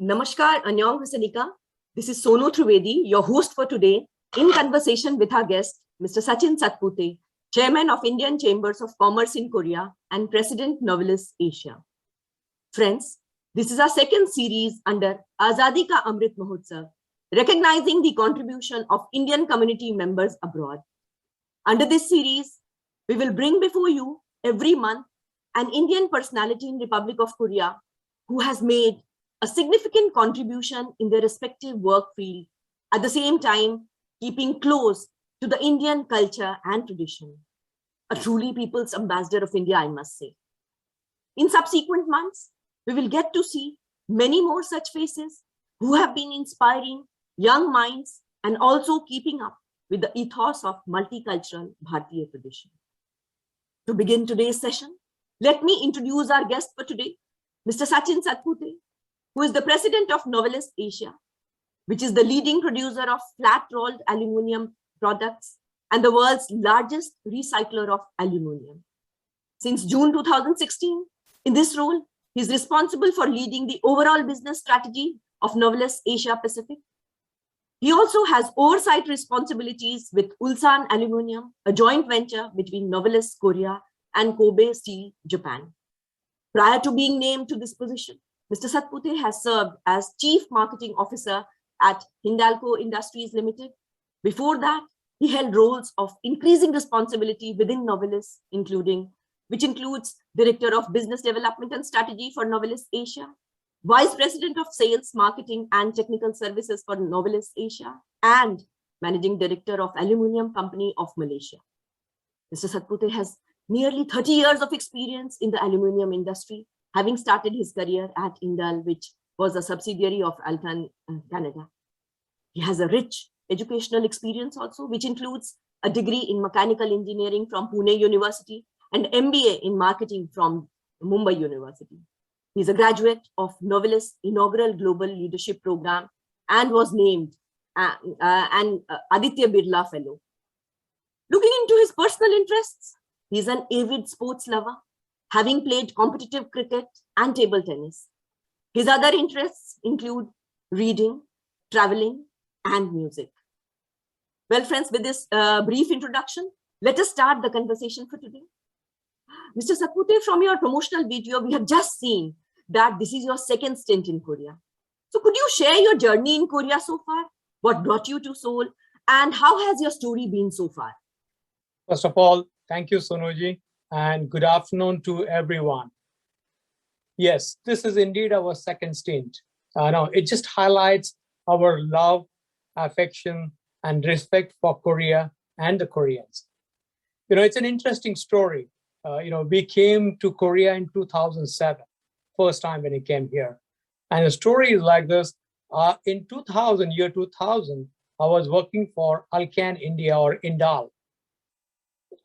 Namaskar, Annyeong Hasanika. This is Sonu Trivedi, your host for today, in conversation with our guest, Mr. Sachin Satpute, Chairman of Indian Chambers of Commerce in Korea and President Novelis Asia. Friends, this is our second series under Azadi Ka Amrit Mahotsav, recognizing the contribution of Indian community members abroad. Under this series, we will bring before you every month an Indian personality in Republic of Korea who has made a significant contribution in their respective work field, at the same time keeping close to the Indian culture and tradition. A truly people's ambassador of India, I must say. In subsequent months, we will get to see many more such faces who have been inspiring young minds and also keeping up with the ethos of multicultural Bharatiya tradition. To begin today's session, let me introduce our guest for today, Mr. Sachin Satpute, who is the president of Novelis Asia, which is the leading producer of flat-rolled aluminum products and the world's largest recycler of aluminum. Since June 2016, in this role, he is responsible for leading the overall business strategy of Novelis Asia Pacific. He also has oversight responsibilities with Ulsan Aluminum, a joint venture between Novelis Korea and Kobe Steel, Japan. Prior to being named to this position, Mr. Satpute has served as Chief Marketing Officer at Hindalco Industries Limited. Before that, he held roles of increasing responsibility within Novelis, which includes Director of Business Development and Strategy for Novelis Asia, Vice President of Sales, Marketing and Technical Services for Novelis Asia, and Managing Director of Aluminium Company of Malaysia. Mr. Satpute has nearly 30 years of experience in the aluminium industry, having started his career at Indal, which was a subsidiary of Alcan Canada. He has a rich educational experience also, which includes a degree in mechanical engineering from Pune University and MBA in marketing from Mumbai University. He's a graduate of Novelis inaugural Global Leadership Program and was named an Aditya Birla Fellow. Looking into his personal interests, he's an avid sports lover, having played competitive cricket and table tennis. His other interests include reading, traveling, and music. Well, friends, with this brief introduction, let us start the conversation for today. Mr. Satpute, from your promotional video, we have just seen that this is your second stint in Korea. So could you share your journey in Korea so far? What brought you to Seoul? And how has your story been so far? First of all, thank you, Sonoji, and good afternoon to everyone. Yes, this is indeed our second stint. It just highlights our love, affection, and respect for Korea and the Koreans. It's an interesting story. We came to Korea in 2007, first time when we came here. And the story is like this. In 2000, I was working for Alcan India or Indal.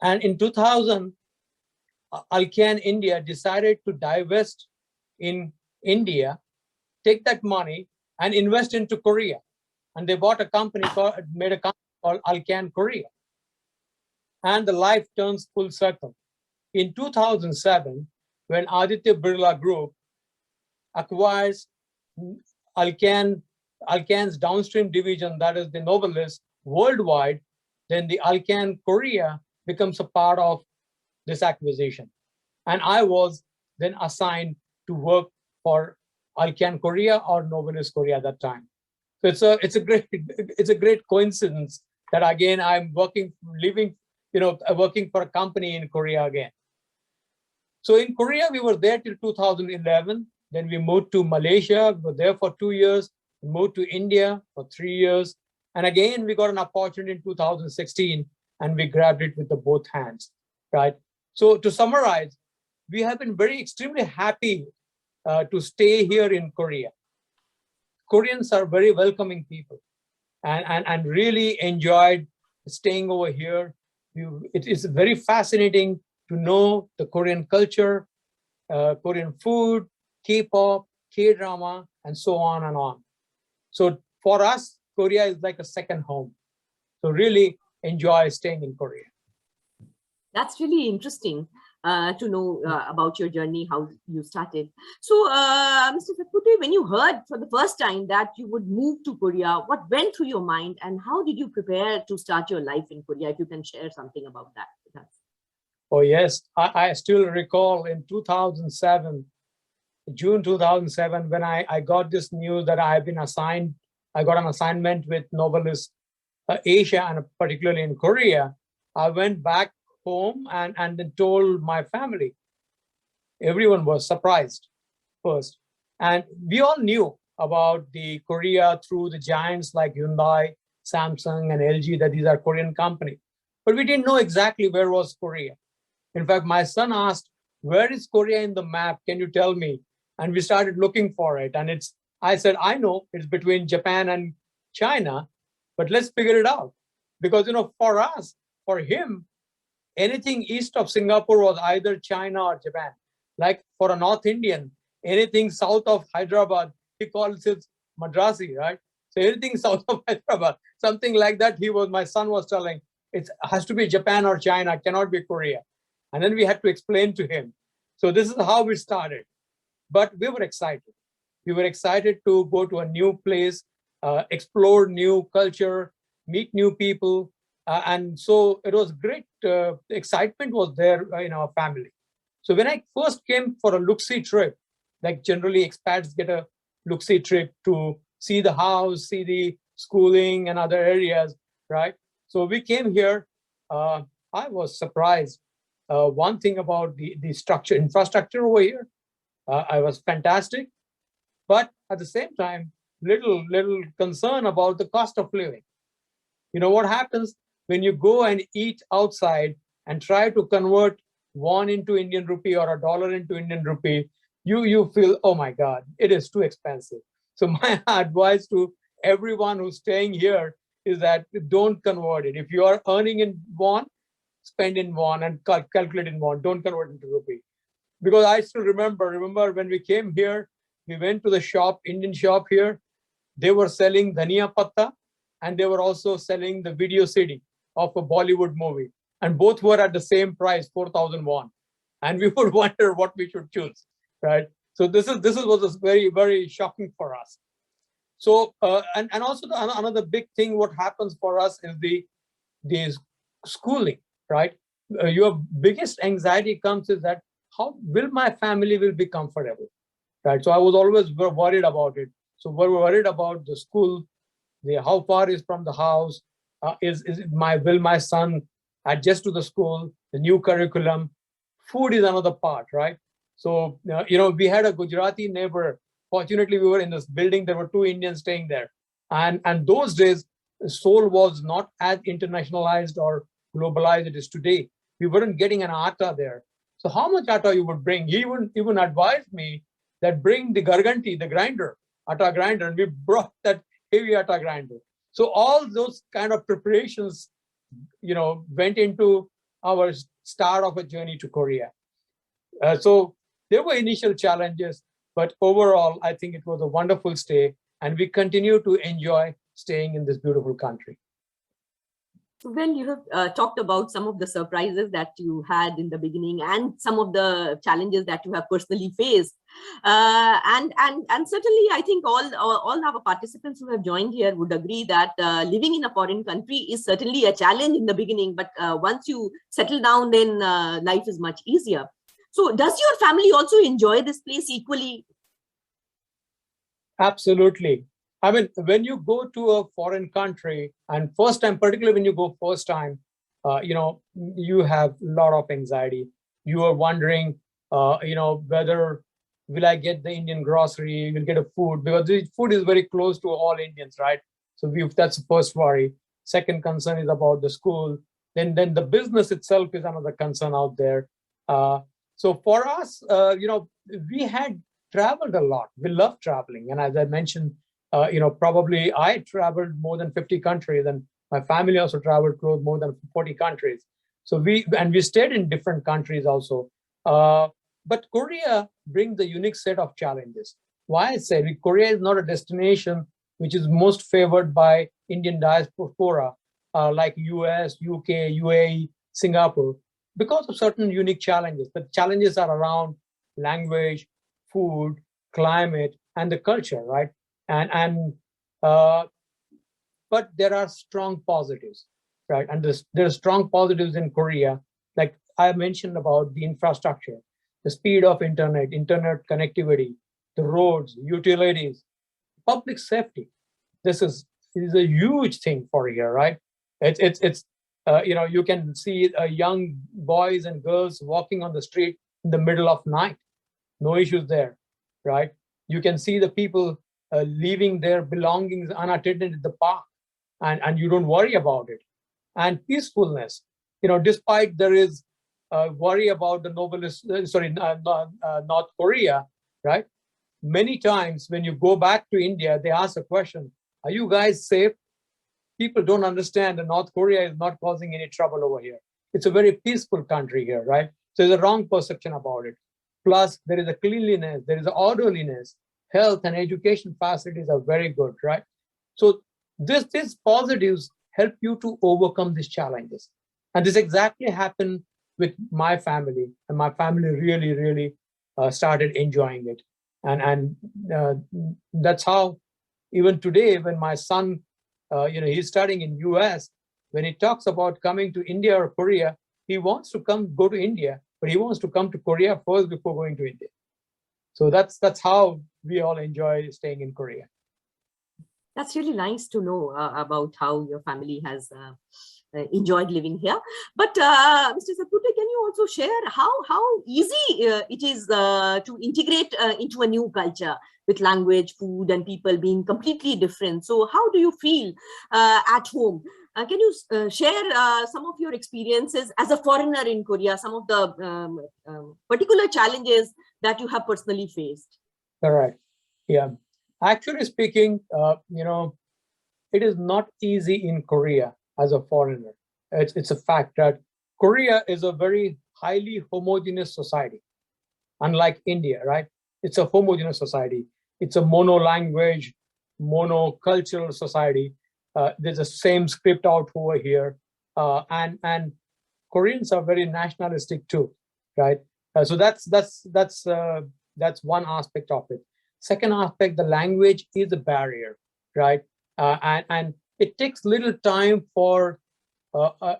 And in 2000, Alcan India decided to divest in India, take that money and invest into Korea. And they bought a company made a company called Alcan Korea. And the life turns full circle. In 2007, when Aditya Birla Group acquires Alcan's downstream division, that is the Novelis, worldwide, then the Alcan Korea becomes a part of this acquisition. And I was then assigned to work for Alcan Korea or Novelis Korea at that time. So it's a great coincidence that again I'm working for a company in Korea again. So in Korea we were there till 2011. Then we moved to Malaysia. We were there for 2 years. We moved to India for 3 years, and again we got an opportunity in 2016, and we grabbed it with both hands. Right. So to summarize, we have been extremely happy to stay here in Korea. Koreans are very welcoming people, and really enjoyed staying over here. It is very fascinating to know the Korean culture, Korean food, K-pop, K-drama, and so on and on. So for us, Korea is like a second home. So really enjoy staying in Korea. That's really interesting. to know about your journey, how you started. So, Mr. Satpute, when you heard for the first time that you would move to Korea, what went through your mind and how did you prepare to start your life in Korea? If you can share something about that with us. Oh, yes. I still recall in 2007, June 2007, when I got this news that I got an assignment with Novelist Asia and particularly in Korea. I went back home and then told my family. Everyone was surprised first. And we all knew about the Korea through the giants like Hyundai, Samsung, and LG, that these are Korean companies. But we didn't know exactly where was Korea. In fact, my son asked, where is Korea in the map? Can you tell me? And we started looking for it. And I said, I know it's between Japan and China, but let's figure it out. Because, for us, for him, anything east of Singapore was either China or Japan. Like for a North Indian, anything south of Hyderabad, he calls it Madrasi, right? So anything south of Hyderabad, something like that, my son was telling, it has to be Japan or China, cannot be Korea. And then we had to explain to him. So this is how we started. But we were excited. We were excited to go to a new place, explore new culture, meet new people. And so it was great. The excitement was there in our family. So when I first came for a look-see trip, like generally expats get a look-see trip to see the house, see the schooling and other areas, right? So we came here. I was surprised. One thing about the infrastructure over here, I was fantastic. But at the same time, little concern about the cost of living. You know what happens when you go and eat outside and try to convert won into Indian rupee or a dollar into Indian rupee, you feel, oh my God, it is too expensive. So my advice to everyone who's staying here is that don't convert it. If you are earning in won, spend in won and calculate in won. Don't convert into rupee. Because I still remember when we came here, we went to the shop, Indian shop here. They were selling dhania patta and they were also selling the video CD of a Bollywood movie. And both were at the same price, 4,000 won. And we would wonder what we should choose, right? So this was very, very shocking for us. So, and also another big thing, what happens for us is the schooling, right? Your biggest anxiety comes is that how will my family will be comfortable, right? So I was always worried about it. So we're worried about the school, how far is from the house, will my son adjust to the school, the new curriculum. Food is another part, right? So we had a Gujarati neighbor. Fortunately, we were in this building. There were 2 Indians staying there, and those days Seoul was not as internationalized or globalized it is today. We weren't getting an atta there. So how much atta you would bring? He even advised me that bring the garganti, the grinder, atta grinder, and we brought that heavy atta grinder. So all those kind of preparations, went into our start of a journey to Korea. So there were initial challenges, but overall, I think it was a wonderful stay, and we continue to enjoy staying in this beautiful country. So when you have talked about some of the surprises that you had in the beginning and some of the challenges that you have personally faced, and certainly I think all our participants who have joined here would agree that living in a foreign country is certainly a challenge in the beginning, but once you settle down, then life is much easier. So does your family also enjoy this place equally? Absolutely. I mean, when you go to a foreign country and first time, particularly when you go first time, you have a lot of anxiety. You are wondering, whether will I get the Indian grocery, will get a food, because the food is very close to all Indians, right? So that's the first worry. Second concern is about the school. Then the business itself is another concern out there. So for us, we had traveled a lot. We love traveling. And as I mentioned, probably I traveled more than 50 countries, and my family also traveled close more than 40 countries. So we stayed in different countries also. But Korea brings a unique set of challenges. Why I say Korea is not a destination which is most favored by Indian diaspora like US, UK, UAE, Singapore. because of certain unique challenges. The challenges are around language, food, climate, and the culture, right? But there are strong positives, right? And there are strong positives in Korea, like I mentioned about the infrastructure, the speed of internet connectivity, the roads, utilities, public safety. This is a huge thing for here, right? It's you can see young boys and girls walking on the street in the middle of night, no issues there, right? You can see the people leaving their belongings unattended at the park, and you don't worry about it. And peacefulness, despite there is worry about the North Korea, right? Many times when you go back to India, they ask a question, are you guys safe? People don't understand that North Korea is not causing any trouble over here. It's a very peaceful country here, right? So there's a wrong perception about it. Plus, there is a cleanliness, there is an orderliness, health and education facilities are very good, right? So these positives help you to overcome these challenges. And this exactly happened with my family, and my family really, really started enjoying it. And that's how even today, when my son, he's studying in US, when he talks about coming to India or Korea, he wants to go to India, but he wants to come to Korea first before going to India. So that's how we all enjoy staying in Korea. That's really nice to know about how your family has enjoyed living here. But Mr. Satpute, can you also share how easy it is to integrate into a new culture with language, food, and people being completely different? So how do you feel at home? Can you share some of your experiences as a foreigner in Korea, some of the particular challenges that you have personally faced? Correct. Yeah. Actually speaking, it is not easy in Korea as a foreigner. It's a fact that Korea is a very highly homogeneous society, unlike India, right? It's a homogeneous society. It's a mono-language, monocultural society. There's the same script out over here, and Koreans are very nationalistic too, right? So that's one aspect of it. Second aspect, the language is a barrier, right? And it takes little time for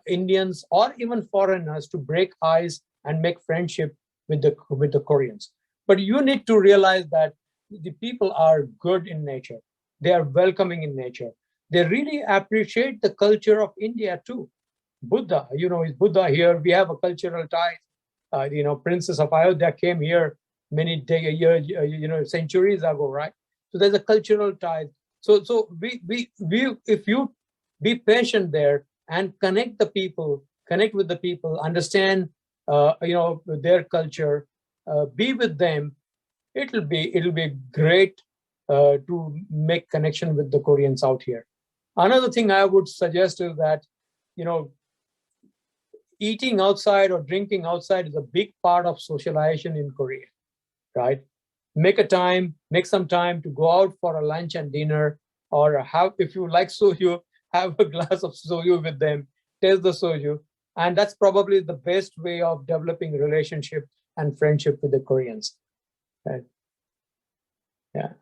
Indians or even foreigners to break ice and make friendship with the Koreans. But you need to realize that the people are good in nature. They are welcoming in nature. They really appreciate the culture of India too. Buddha, is Buddha here? We have a cultural tie. Princess of Ayodhya came here many centuries ago, right? So there's a cultural tie. So we if you be patient there and connect with the people, understand their culture, be with them, it'll be great to make connection with the Koreans out here. Another thing I would suggest is that eating outside or drinking outside is a big part of socialization in Korea, right? Make some time to go out for a lunch and dinner, or if you like soju, have a glass of soju with them, taste the soju. And that's probably the best way of developing relationship and friendship with the Koreans. Right? Yeah.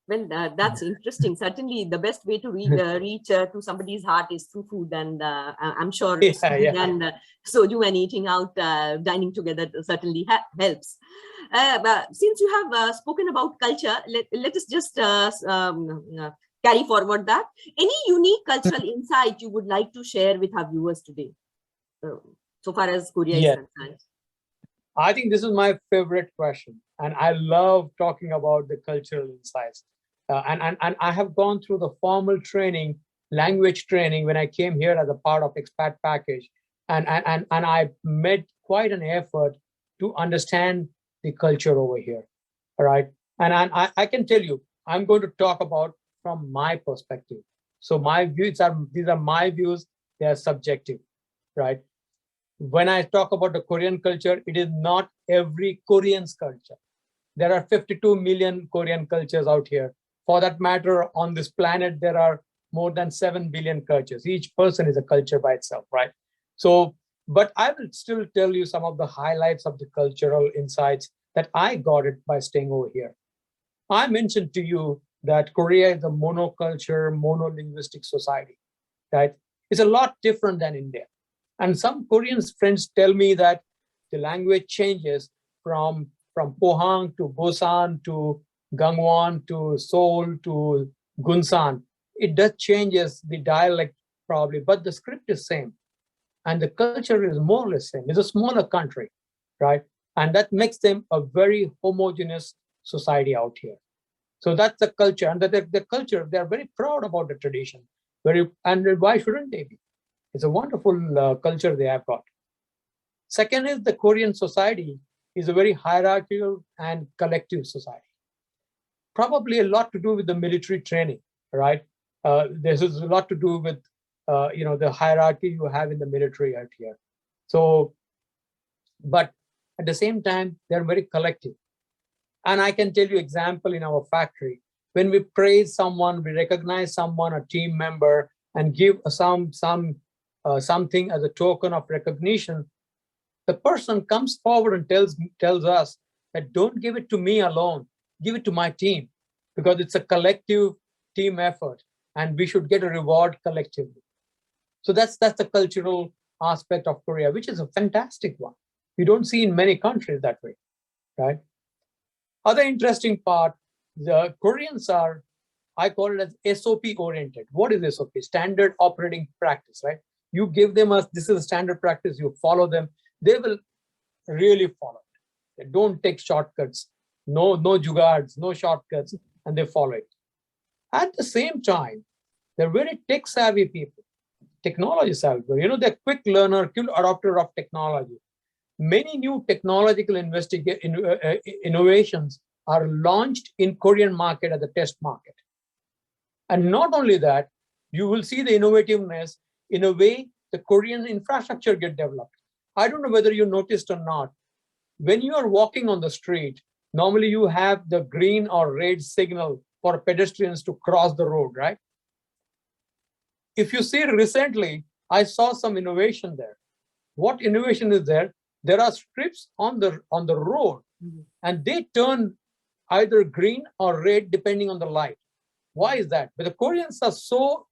Well, that's interesting. Certainly, the best way to reach to somebody's heart is through food, and I'm sure soju and eating out, dining together certainly helps. But since you have spoken about culture, let us just carry forward that. Any unique cultural insight you would like to share with our viewers today, so far as Korea is concerned? I think this is my favorite question, and I love talking about the cultural insights. And I have gone through the formal training, language training, when I came here as a part of expat package, and I made quite an effort to understand the culture over here. All right, and I can tell you, I'm going to talk about from my perspective. So my views these are my views. They are subjective, right? When I talk about the Korean culture, it is not every Korean's culture. There are 52 million Korean cultures out here. For that matter, on this planet, there are more than 7 billion cultures. Each person is a culture by itself, right? So But I will still tell you some of the highlights of the cultural insights that I got it by staying over here. I mentioned to you that Korea is a monoculture, monolinguistic society, right? It's a lot different than India. And some Korean friends tell me that the language changes from Pohang to Busan to Gangwon to Seoul to Gunsan. It does changes the dialect probably, but the script is same. And the culture is more or less same. It's a smaller country, right? And that makes them a very homogeneous society out here. So that's the culture. And the culture, they're very proud about the tradition. And why shouldn't they be? It's a wonderful culture they have got. Second is the Korean society is a very hierarchical and collective society. Probably a lot to do with the military training, right? This is a lot to do with the hierarchy you have in the military out here. So, but at the same time, they're very collective. And I can tell you example in our factory. When we praise someone, we recognize someone, a team member, and give something as a token of recognition, the person comes forward and tells us that don't give it to me alone, give it to my team, because it's a collective team effort and we should get a reward collectively. So that's the cultural aspect of Korea, which is a fantastic one. You don't see in many countries that way, right? Other interesting part, the Koreans are, I call it as SOP oriented. What is SOP? Standard operating practice, right? You give them this is a standard practice, you follow them, they will really follow it. They don't take shortcuts, no jugards, no shortcuts, and they follow it. At the same time, they're very tech savvy people, technology savvy. They're quick learner, quick adopter of technology. Many new technological innovations are launched in Korean market as a test market. And not only that, you will see the innovativeness in a way the Korean infrastructure get developed. I don't know whether you noticed or not. When you are walking on the street, normally you have the green or red signal for pedestrians to cross the road, right? If you see recently, I saw some innovation there. What innovation is there? There are strips on the road, and they turn either green or red depending on the light. Why is that? But the Koreans are so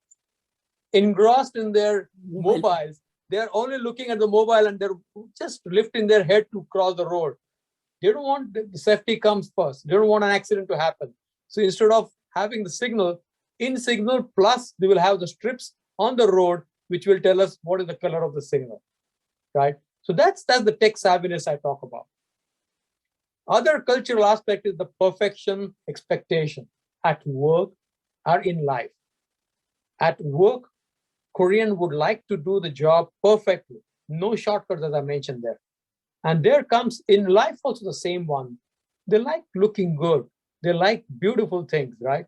engrossed in their mobiles, they're only looking at the mobile and they're just lifting their head to cross the road. They don't want the safety comes first. They don't want an accident to happen. So instead of having the signal, in signal plus they will have the strips on the road, which will tell us what is the color of the signal, right? So that's the tech savviness I talk about. Other cultural aspect is the perfection expectation at work or in life. At work, Korean would like to do the job perfectly. No shortcuts, as I mentioned there. And there comes in life also the same one. They like looking good. They like beautiful things, right?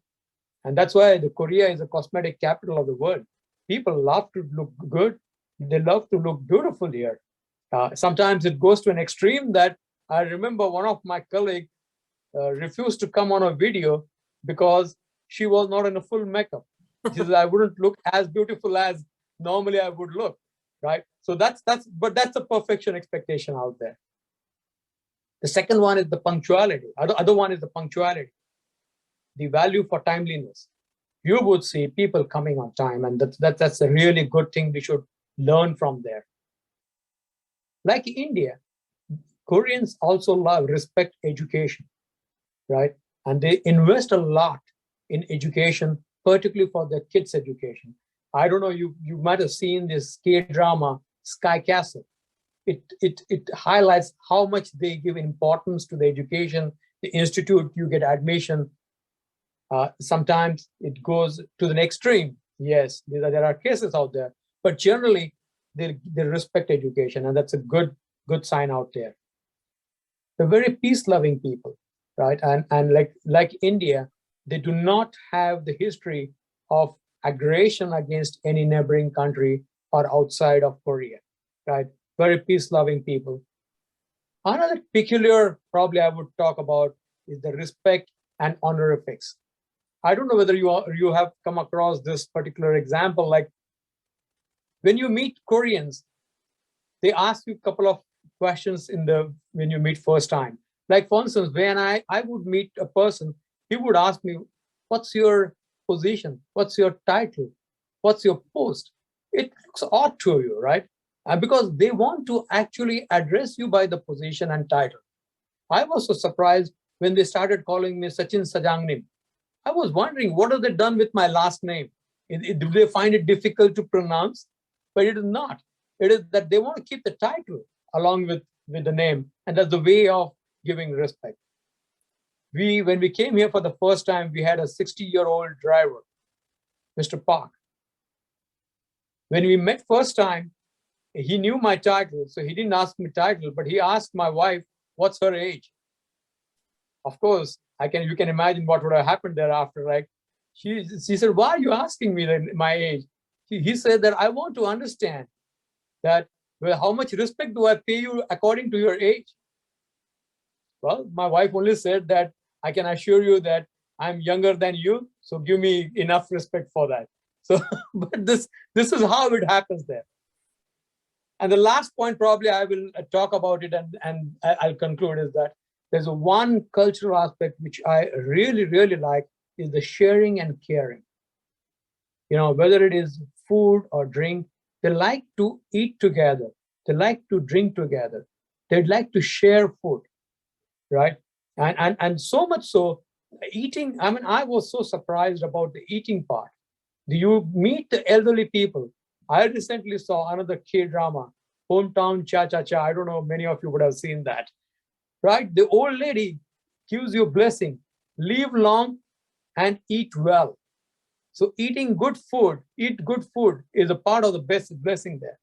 And that's why the Korea is the cosmetic capital of the world. People love to look good. They love to look beautiful here. Sometimes it goes to an extreme that I remember one of my colleagues refused to come on a video because she was not in a full makeup. She said, I wouldn't look as beautiful as normally I would look, right? So that's a perfection expectation out there. The second one is the punctuality. Other one is the punctuality, the value for timeliness. You would see people coming on time, and that's a really good thing we should learn from there. Like India, Koreans also respect education, right? And they invest a lot in education, particularly for their kids' education. I don't know, you might have seen this K-drama, Sky Castle. It highlights how much they give importance to the education, the institute, you get admission. Sometimes it goes to the extreme. Yes, there are cases out there, but generally they respect education, and that's a good sign out there. They're very peace-loving people, right? And like India, they do not have the history of aggression against any neighboring country or outside of Korea, right? Very peace-loving people. Another peculiar, probably I would talk about, is the respect and honorifics. I don't know whether you have come across this particular example. Like when you meet Koreans, they ask you a couple of questions when you meet first time. Like for instance, when I would meet a person, he would ask me, what's your position? What's your title? What's your post? It looks odd to you, right? And because they want to actually address you by the position and title. I was so surprised when they started calling me Sachin Sajangnim. I was wondering, what have they done with my last name? Do they find it difficult to pronounce? But it is not. It is that they want to keep the title along with the name. And that's the way of giving respect. When we came here for the first time, we had a 60-year-old driver, Mr. Park. When we met first time, he knew my title, so he didn't ask me title, but he asked my wife, what's her age? Of course, you can imagine what would have happened thereafter. Like she said, why are you asking me my age? He said that I want to understand that, well, how much respect do I pay you according to your age? Well, my wife only said that I can assure you that I'm younger than you, so give me enough respect for that. So, but this is how it happens there. And the last point, probably I will talk about it and I'll conclude, is that there's one cultural aspect which I really, really like, is the sharing and caring. You know, whether it is food or drink, they like to eat together. They like to drink together. They'd like to share food, right? And so much so, eating, I mean, I was so surprised about the eating part. Do you meet the elderly people? I recently saw another K-drama, Hometown Cha-Cha-Cha. I don't know, many of you would have seen that, right? The old lady gives you a blessing, live long and eat well. So eating good food, eat good food is a part of the best blessing there.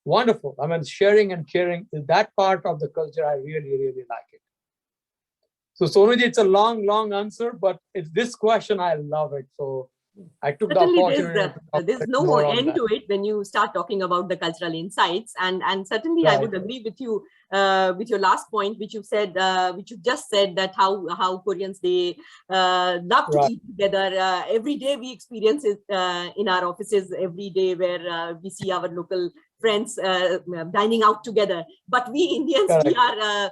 Wonderful. I mean, sharing and caring is that part of the culture. I really, really like it. So Sonuji, it's a long, long answer, but it's this question, I love it. So I took Certainly the opportunity. there's no end to it when you start talking about the cultural insights, and certainly right. I would agree with you with your last point, which you said, which you just said, that how Koreans, they love to eat together. Every day we experience it in our offices every day, where we see our local friends dining out together. But we Indians, we are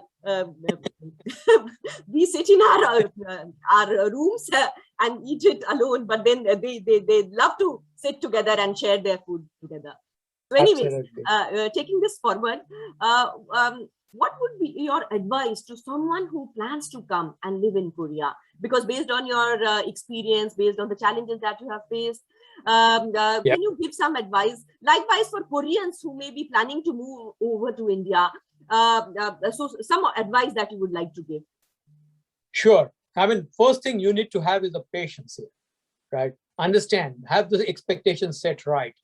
we sit in our rooms and eat it alone, but then they love to sit together and share their food together. So anyways, taking this forward, what would be your advice to someone who plans to come and live in Korea? Because based on your experience, based on the challenges that you have faced, can you give some advice? Likewise, for Koreans who may be planning to move over to India, so some advice that you would like to give. Sure. I mean, first thing you need to have is the patience here, right? Understand, have the expectations set right,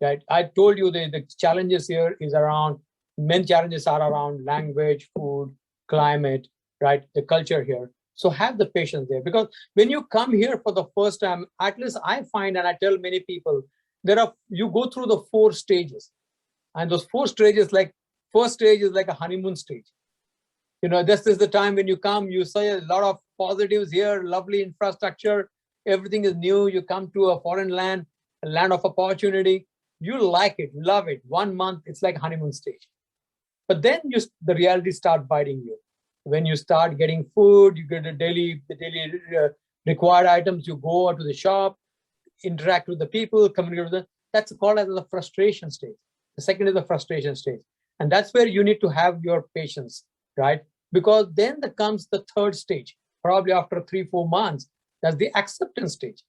right? I told you the challenges here is around, main challenges are around language, food, climate, right? The culture here. So have the patience there, because when you come here for the first time, at least I find, and I tell many people, you go through the 4 stages, and those 4 stages, like first stage is like a honeymoon stage. You know, this is the time when you come, you see a lot of positives here, lovely infrastructure, everything is new. You come to a foreign land, a land of opportunity. You like it, love it. 1 month, it's like honeymoon stage. But then the reality start biting you. When you start getting food, you get the daily required items, you go out to the shop, interact with the people, communicate with them. That's called as the frustration stage. The second is the frustration stage. And that's where you need to have your patience, right? Because then comes the third stage, probably after 3-4 months. That's the acceptance stage.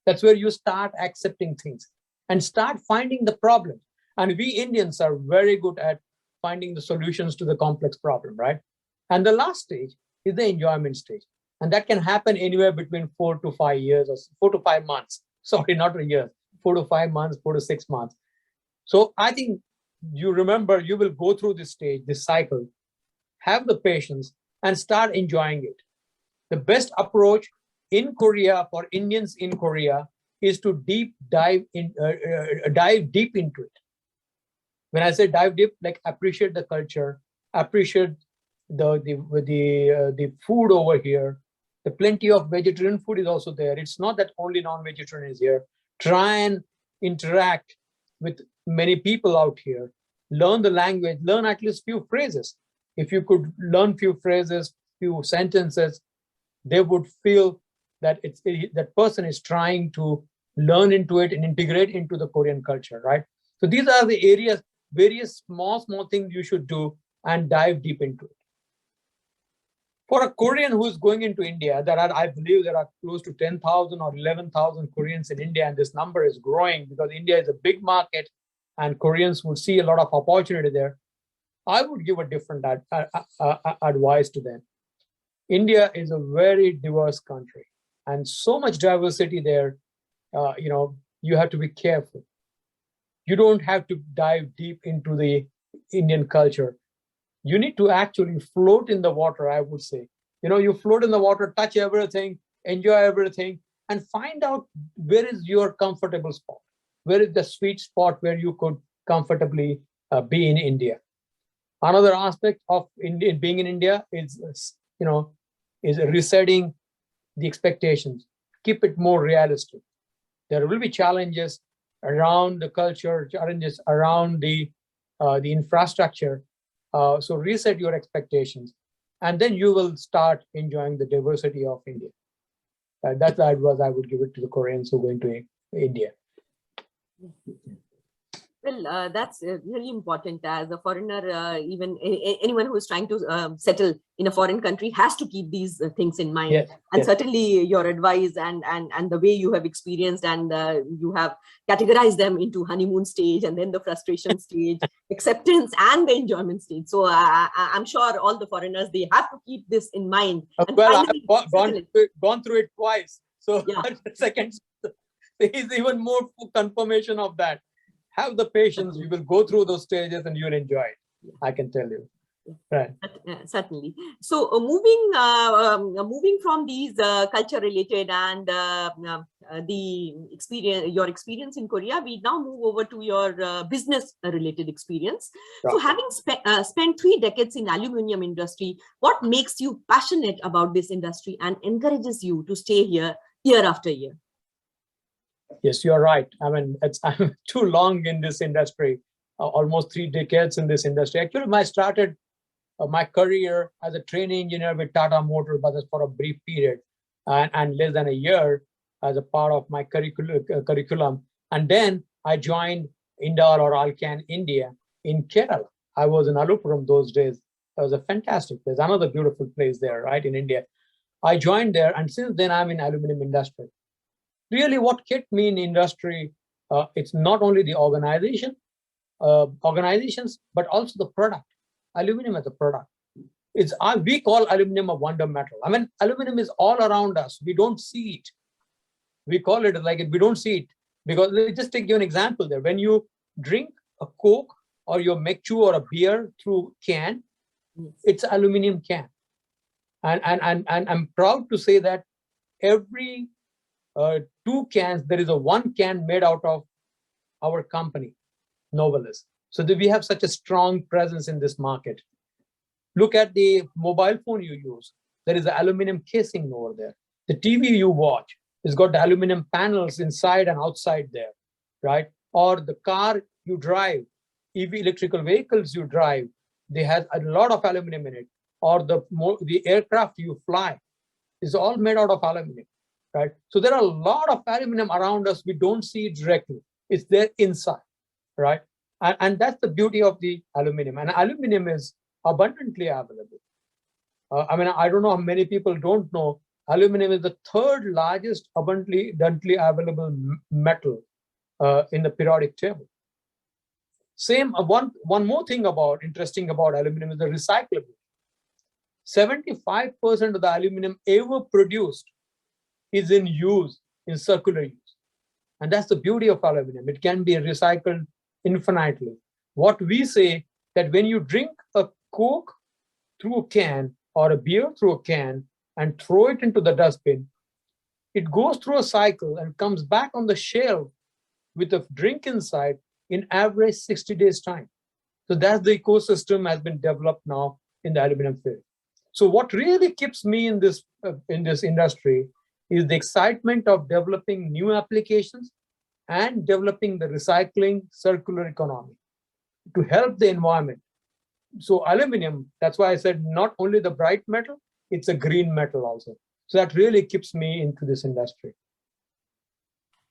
That's where you start accepting things and start finding the problem. And we Indians are very good at finding the solutions to the complex problem, right? And the last stage is the enjoyment stage. And that can happen anywhere between 4 to 5 years, or 4 to 5 months. Sorry, not a year, 4 to 5 months, 4 to 6 months. So I think you remember, you will go through this stage, this cycle, have the patience and start enjoying it. The best approach in Korea for Indians in Korea is to dive deep into it. When I say dive deep, like appreciate the culture, appreciate the food over here. The plenty of vegetarian food is also there. It's not that only non-vegetarian is here. Try and interact with many people out here. learn the language, learn at least few phrases. If you could learn few phrases, few sentences, they would feel that that person is trying to learn into it and integrate into the Korean culture, right? So these are the areas, various small things you should do and dive deep into it. For a Korean who is going into India, I believe there are close to 10,000 or 11,000 Koreans in India, and this number is growing because India is a big market and Koreans would see a lot of opportunity there. I would give a different advice to them. India is a very diverse country and so much diversity there. You have to be careful. You don't have to dive deep into the Indian culture. You need to actually float in the water, I would say. You float in the water, touch everything, enjoy everything, and find out where is your comfortable spot. Where is the sweet spot where you could comfortably be in India? Another aspect of being in India is resetting the expectations. Keep it more realistic. There will be challenges around the culture, challenges around the infrastructure. So reset your expectations, and then you will start enjoying the diversity of India. That's the advice I would give it to the Koreans who are going to India. Well, that's really important. As a foreigner, even anyone who is trying to settle in a foreign country has to keep these things in mind. Yes, and yes. Certainly your advice and the way you have experienced and you have categorized them into honeymoon stage and then the frustration stage, acceptance and the enjoyment stage. So I'm sure all the foreigners, they have to keep this in mind. And well, I've gone through it twice. So yeah. Second, there is even more confirmation of that. Have the patience, you will go through those stages and you'll enjoy it. I can tell you. Right. Certainly. So moving from these culture related and your experience in Korea, we now move over to your business related experience. Right. So having spent 3 decades in aluminium industry, what makes you passionate about this industry and encourages you to stay here year after year? Yes, you're right. I mean, I'm too long in this industry, almost 3 decades in this industry. Actually, I started my career as a training engineer with Tata Motor Buses for a brief period and less than a year as a part of my curriculum. And then I joined Indal or Alcan India in Kerala. I was in Alupuram those days. It was a fantastic place, another beautiful place there, right, in India. I joined there, and since then I'm in aluminum industry. Really, what kept me in industry, it's not only the organizations, but also the product. Aluminum as a product. We call aluminum a wonder metal. I mean, aluminum is all around us. We don't see it. We call it like it. We don't see it because let me just take you an example there. When you drink a Coke or your Mekchu or a beer through can, it's aluminum can. And I'm proud to say that every 2 cans, there is a 1 can made out of our company, Novelis. So that we have such a strong presence in this market. Look at the mobile phone you use. There is an aluminum casing over there. The TV you watch has got the aluminum panels inside and outside there, right? Or the car you drive, EV electrical vehicles you drive, they have a lot of aluminum in it. Or the aircraft you fly is all made out of aluminum, right? So there are a lot of aluminum around us. We don't see it directly. It's there inside, right? And that's the beauty of the aluminum. And aluminum is abundantly available. I mean, I don't know how many people don't know, aluminum is the 3rd largest abundantly available metal in the periodic table. One more thing interesting about aluminum is the recyclability. 75% of the aluminum ever produced is in circular use. And that's the beauty of aluminum. It can be recycled infinitely. What we say that when you drink a Coke through a can or a beer through a can and throw it into the dustbin, it goes through a cycle and comes back on the shelf with a drink inside in average 60 days time. So that's the ecosystem has been developed now in the aluminum field. So what really keeps me in this industry is the excitement of developing new applications and developing the recycling circular economy. to help the environment. So aluminum, that's why I said not only the bright metal, it's a green metal also. So that really keeps me into this industry.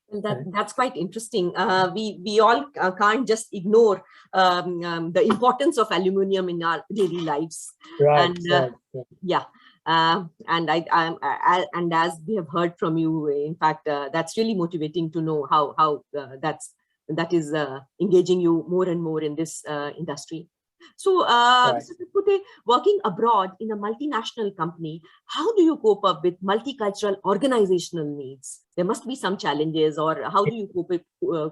Well, that's quite interesting. We all can't just ignore the importance of aluminium in our daily lives. Right. And right. yeah. And and as we have heard from you, in fact, that's really motivating to know how that is engaging you more and more in this industry. So, Mr. Satpute, working abroad in a multinational company, how do you cope up with multicultural organizational needs? There must be some challenges, or how do you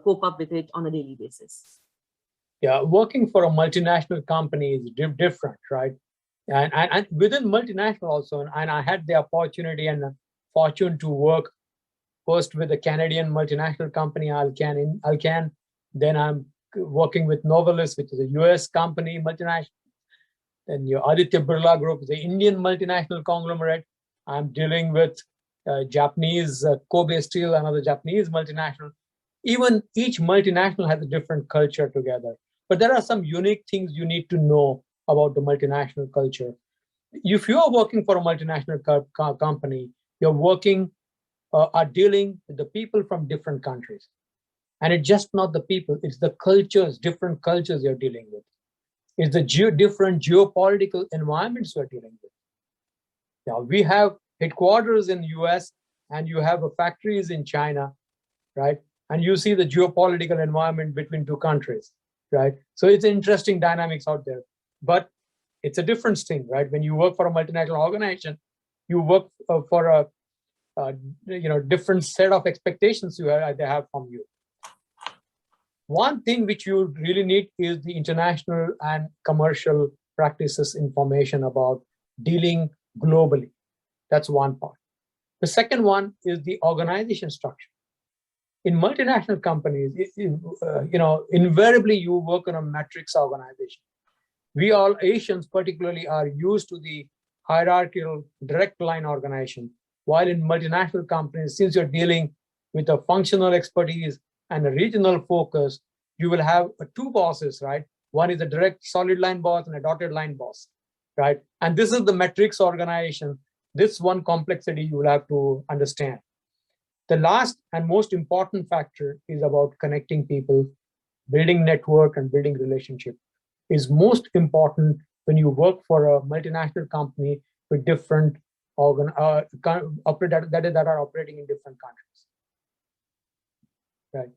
cope up with it on a daily basis? Yeah, working for a multinational company is different, right? And within multinational also, and I had the opportunity and fortune to work first with a Canadian multinational company, Alcan. Then I'm working with Novelis, which is a US company, multinational. Then your Aditya Birla Group is an Indian multinational conglomerate. I'm dealing with Japanese Kobe Steel, another Japanese multinational. Even each multinational has a different culture together. But there are some unique things you need to know about the multinational culture. If you're working for a multinational company, you're working are dealing with the people from different countries. And it's just not the people, it's the cultures, different cultures you're dealing with. It's the different geopolitical environments you're dealing with. Now, we have headquarters in the US and you have factories in China, right? And you see the geopolitical environment between two countries, right? So it's interesting dynamics out there. But it's a different thing, right? When you work for a multinational organization, you work for a different set of expectations they have from you. One thing which you really need is the international and commercial practices information about dealing globally. That's one part. The second one is the organization structure. In multinational companies, invariably you work in a matrix organization. We all Asians particularly are used to the hierarchical direct line organization. While in multinational companies, since you're dealing with a functional expertise and a regional focus, you will have two bosses, right? One is a direct solid line boss and a dotted line boss, right? And this is the matrix organization. This one complexity you will have to understand. The last and most important factor is about connecting people, building network and building relationship is most important when you work for a multinational company with different that are operating in different countries. Right.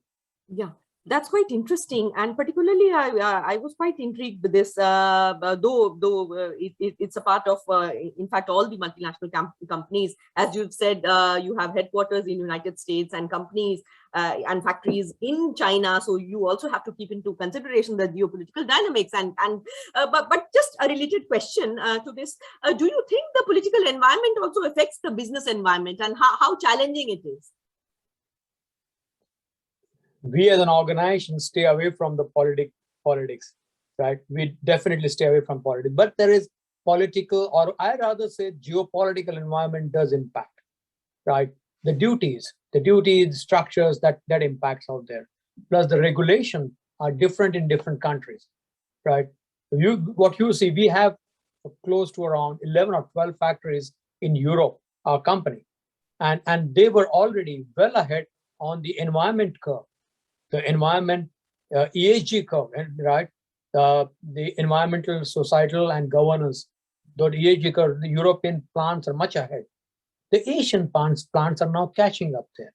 Yeah, that's quite interesting, and particularly I was quite intrigued with this. Though it's a part of, in fact, all the multinational companies, as you've said, you have headquarters in United States and companies and factories in China. So you also have to keep into consideration the geopolitical dynamics. But just a related question to this: do you think the political environment also affects the business environment, and how challenging it is? We as an organization stay away from the politics, right? We definitely stay away from politics, but there is political, or I rather say geopolitical environment does impact, right? The duties structures that impacts out there, plus the regulation are different in different countries, right? What you see, we have close to around 11 or 12 factories in Europe, our company, and they were already well ahead on the environment curve. The environment ESG curve, right? The environmental, societal, and governance. The ESG curve, the European plants are much ahead. The Asian plants are now catching up there,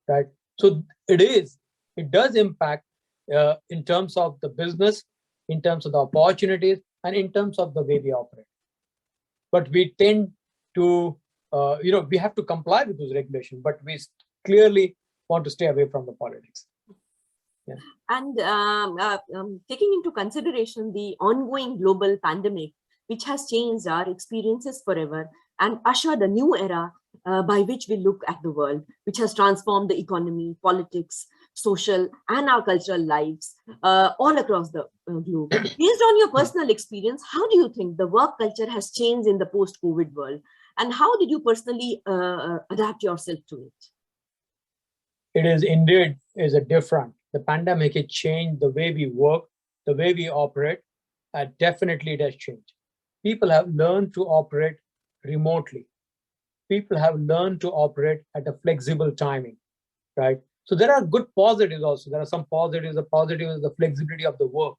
right? So it does impact in terms of the business, in terms of the opportunities, and in terms of the way we operate. But we tend to, we have to comply with those regulations, but we clearly want to stay away from the politics. Yeah. And taking into consideration the ongoing global pandemic, which has changed our experiences forever and ushered a new era by which we look at the world, which has transformed the economy, politics, social, and our cultural lives all across the globe. Based on your personal experience, how do you think the work culture has changed in the post-COVID world? And how did you personally adapt yourself to it? It is indeed a different. The pandemic, it changed the way we work, the way we operate, definitely it has changed. People have learned to operate remotely. People have learned to operate at a flexible timing, right? So there are good positives also. There are some positives. The positive is the flexibility of the work,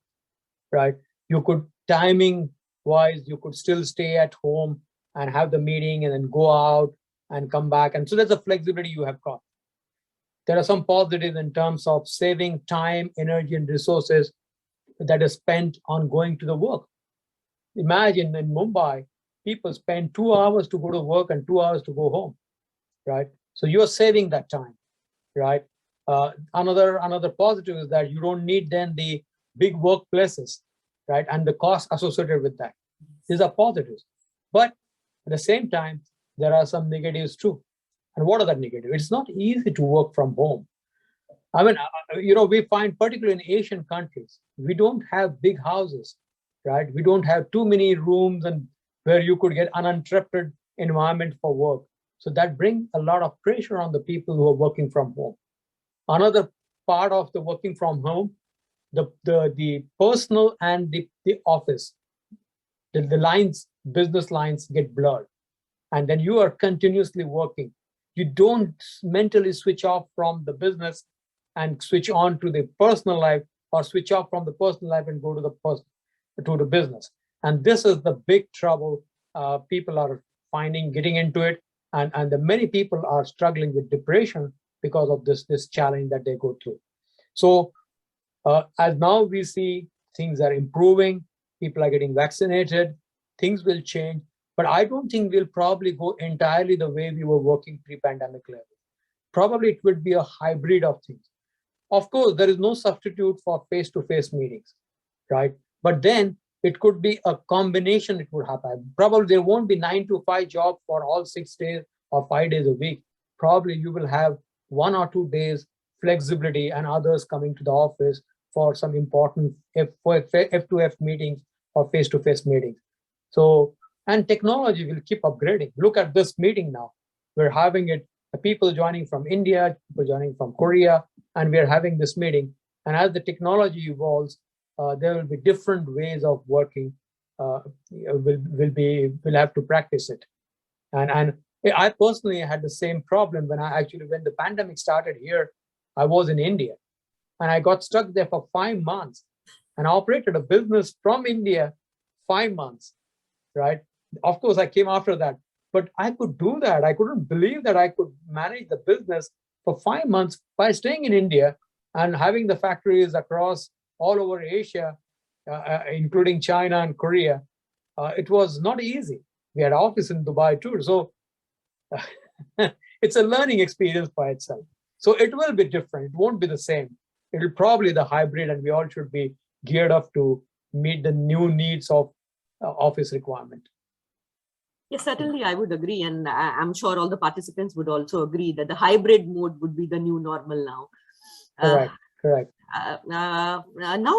right? You could, timing wise, you could still stay at home and have the meeting and then go out and come back. And so there's a flexibility you have got. There are some positives in terms of saving time, energy, and resources that is spent on going to the work. Imagine in Mumbai, people spend 2 hours to go to work and 2 hours to go home, right? So you're saving that time, right? Another positive is that you don't need then the big workplaces, right? And the cost associated with that. These are positives. But at the same time, there are some negatives too. And what are the negatives? It's not easy to work from home. I mean, we find particularly in Asian countries, we don't have big houses, right? We don't have too many rooms and where you could get uninterrupted environment for work. So that brings a lot of pressure on the people who are working from home. Another part of the working from home, the personal and the office, the lines, business lines get blurred. And then you are continuously working. You don't mentally switch off from the business and switch on to the personal life, or switch off from the personal life and go to the business. And this is the big trouble people are finding, getting into it. And the many people are struggling with depression because of this challenge that they go through. So as now we see things are improving, people are getting vaccinated, things will change. But I don't think we'll probably go entirely the way we were working pre-pandemic level. Probably it would be a hybrid of things. Of course, there is no substitute for face-to-face meetings, right? But then it could be a combination. It would happen. Probably there won't be 9 to 5 job for all 6 days or 5 days a week. Probably you will have 1 or 2 days flexibility and others coming to the office for some important F2F meetings or face-to-face meetings. So, and technology will keep upgrading. Look at this meeting now. We're having it, the people joining from India, people joining from Korea, and we're having this meeting. And as the technology evolves, there will be different ways of working. We'll have to practice it. And I personally had the same problem when the pandemic started here. I was in India and I got stuck there for 5 months and I operated a business from India 5 months, right? Of course, I came after that, but I could do that. I couldn't believe that I could manage the business for 5 months by staying in India and having the factories across all over Asia, including China and Korea. It was not easy. We had office in Dubai too. So it's a learning experience by itself. So it will be different. It won't be the same. It will probably the hybrid, and we all should be geared up to meet the new needs of office requirement. Yes, certainly I would agree. And I'm sure all the participants would also agree that the hybrid mode would be the new normal now. Correct. Now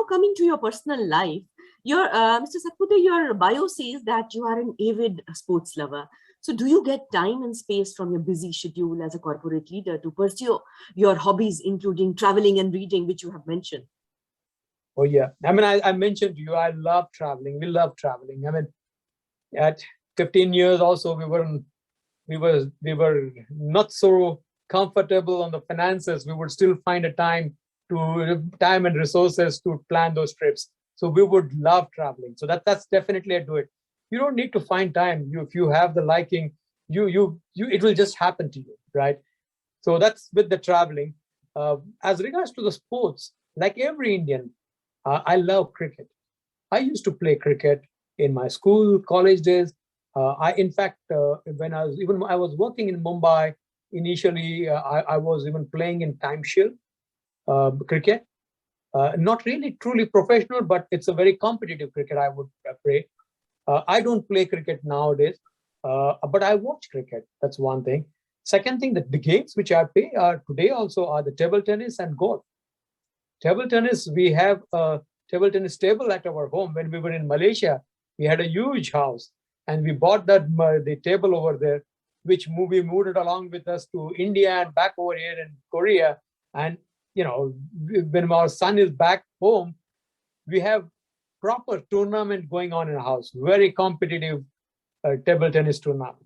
coming to your personal life, Mr. Satpute, your bio says that you are an avid sports lover. So do you get time and space from your busy schedule as a corporate leader to pursue your hobbies, including traveling and reading, which you have mentioned? Oh, yeah. I mean, I mentioned to you, I love traveling. We love traveling. I mean, at 15 years also, we were not so comfortable on the finances. We would still find a time and resources to plan those trips. So we would love traveling. So that's definitely a do it. You don't need to find time. If you have the liking, it will just happen to you, right? So that's with the traveling. As regards to the sports, like every Indian, I love cricket. I used to play cricket in my school, college days. When I was working in Mumbai, initially I was even playing in timeshare cricket. Not really truly professional, but it's a very competitive cricket, I would play. I don't play cricket nowadays, but I watch cricket. That's one thing. Second thing, that the games which I play today also are the table tennis and golf. Table tennis, we have a table tennis table at our home. When we were in Malaysia, we had a huge house and we bought the table over there, which we moved it along with us to India and back over here in Korea. And, when our son is back home, we have proper tournament going on in our house, very competitive table tennis tournament.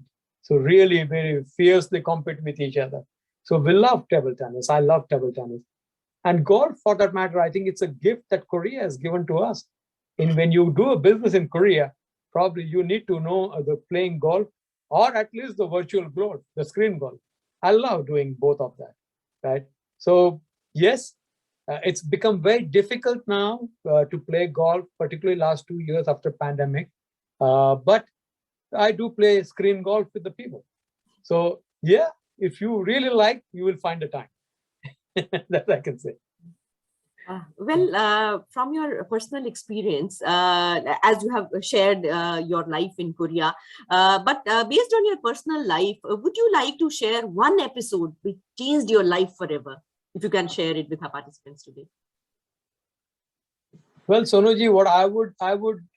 So really very fiercely compete with each other. So we love table tennis. I love table tennis. And golf, for that matter, I think it's a gift that Korea has given to us. And when you do a business in Korea, probably you need to know the playing golf or at least the virtual golf, the screen golf. I love doing both of that, right? So yes, it's become very difficult now to play golf, particularly last 2 years after pandemic. But I do play screen golf with the people. So yeah, if you really like, you will find the time. That I can say. From your personal experience, as you have shared your life in Korea, but based on your personal life, would you like to share one episode which changed your life forever? If you can share it with our participants today. Well, Sonuji, what I would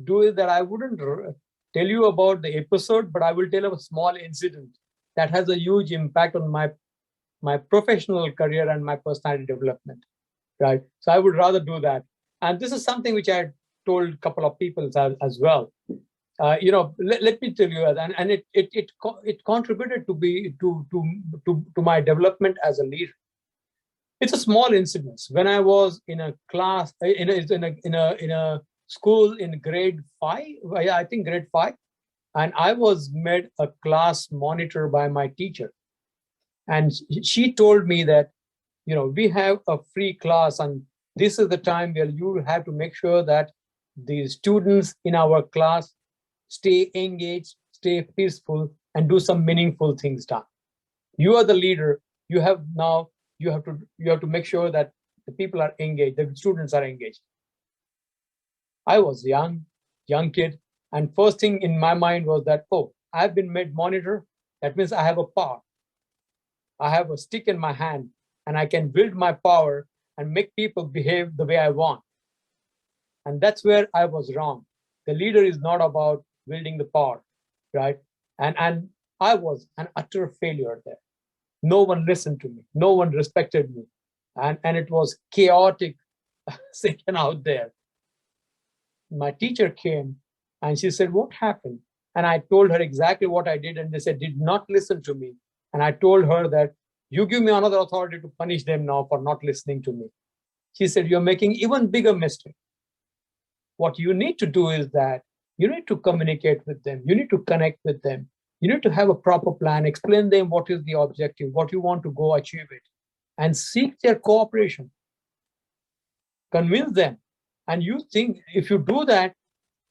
do is that I wouldn't tell you about the episode, but I will tell a small incident that has a huge impact on my professional career and my personality development, right? So I would rather do that. And this is something which I told a couple of people as well. Let me tell you, and it contributed to my development as a leader. It's a small incident. When I was in a class, in a school in grade 5, I think grade 5, and I was made a class monitor by my teacher. And she told me that, we have a free class and this is the time where you have to make sure that the students in our class stay engaged, stay peaceful, and do some meaningful things done. You are the leader. You have to make sure that the people are engaged, the students are engaged. I was young kid, and first thing in my mind was that, oh, I've been made monitor. That means I have a power. I have a stick in my hand, and I can build my power and make people behave the way I want. And that's where I was wrong. The leader is not about building the power, right? And I was an utter failure there. No one listened to me. No one respected me. And it was chaotic sitting out there. My teacher came and she said, what happened? And I told her exactly what I did. And they said, did not listen to me. And I told her that you give me another authority to punish them now for not listening to me. She said, you're making even bigger mistake. What you need to do is that you need to communicate with them. You need to connect with them. You need to have a proper plan, explain them what is the objective, what you want to go achieve it, and seek their cooperation. Convince them. And you think if you do that,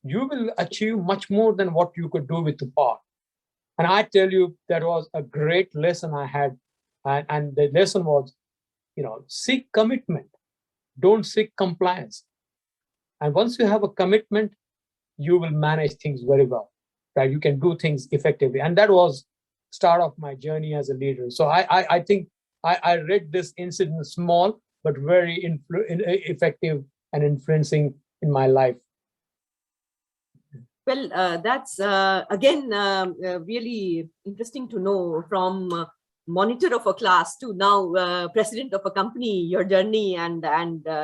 you will achieve much more than what you could do with the power. And I tell you, that was a great lesson I had. And the lesson was, seek commitment. Don't seek compliance. And once you have a commitment, you will manage things very well, right? You can do things effectively. And that was start of my journey as a leader. So I think I read this incident small, but very effective and influencing in my life. Well, that's again really interesting to know, from monitor of a class to now president of a company, your journey and